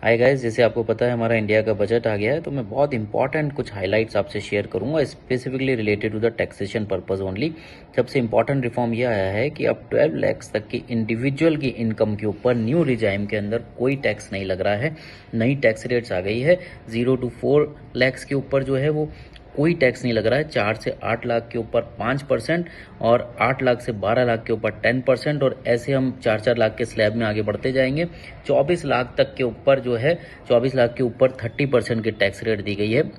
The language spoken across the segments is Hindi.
हाय गाइस, जैसे आपको पता है हमारा इंडिया का बजट आ गया है, तो मैं बहुत इंपॉर्टेंट कुछ हाइलाइट्स आपसे शेयर करूंगा specifically related to the taxation purpose only. सबसे इंपॉर्टेंट रिफॉर्म यह आया है कि अब 12 लाख तक की इंडिविजुअल की इनकम के ऊपर न्यू रिजाइम के अंदर कोई टैक्स नहीं लग रहा है। नई टैक्स रेट्स आ गई है। 0 to 4 लाख के ऊपर जो है वो कोई टैक्स नहीं लग रहा है। 4 से 8 लाख के ऊपर 5% और 8 लाख से 12 लाख के ऊपर 10%, और ऐसे हम 4 लाख के स्लैब में आगे बढ़ते जाएंगे। 24 लाख तक के ऊपर जो है 24 लाख के ऊपर 30% की टैक्स रेट दी गई है।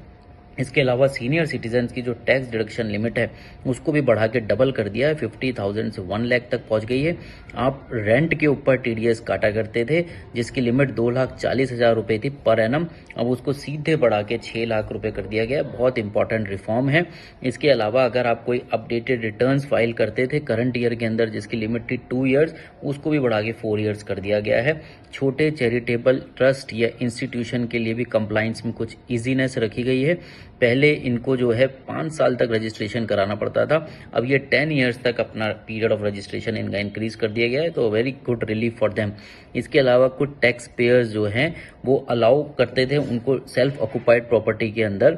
इसके अलावा सीनियर सिटीजन्स की जो टैक्स डिडक्शन लिमिट है उसको भी बढ़ा के डबल कर दिया है। 50,000 से 1 लाख तक पहुंच गई है। आप रेंट के ऊपर टीडीएस काटा करते थे जिसकी लिमिट 2,40,000 रुपये थी पर एनम, अब उसको सीधे बढ़ा के 6 लाख रुपए कर दिया गया है। बहुत इंपॉर्टेंट रिफॉर्म है। इसके अलावा अगर आप कोई अपडेटेड रिटर्न्स फाइल करते थे करंट ईयर के अंदर जिसकी लिमिट थी 2 ईयर्स, उसको भी बढ़ा के 4 ईयर्स कर दिया गया है। छोटे चैरिटेबल ट्रस्ट या इंस्टीट्यूशन के लिए भी कंप्लाइंस में कुछ ईजीनेस रखी गई है। पहले इनको जो है 5 साल तक रजिस्ट्रेशन कराना पड़ता था, अब ये 10 ईयर्स तक अपना पीरियड ऑफ रजिस्ट्रेशन इनका इंक्रीज कर दिया गया है, तो very good relief for them. इसके अलावा कुछ टैक्स पेयर्स जो हैं वो अलाउ करते थे उनको सेल्फ ऑक्यूपाइड प्रॉपर्टी के अंदर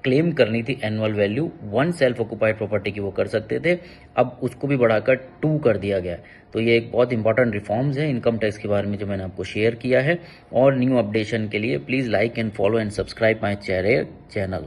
क्लेम करनी थी annual value 1 self occupied property की, वो कर सकते थे। अब उसको भी बढ़ाकर 2 कर दिया गया है। तो ये एक बहुत इंपॉर्टेंट रिफॉर्म्स है इनकम टैक्स के बारे में जो मैंने आपको शेयर किया है। और न्यू अपडेशन के लिए please like and follow and subscribe my channel.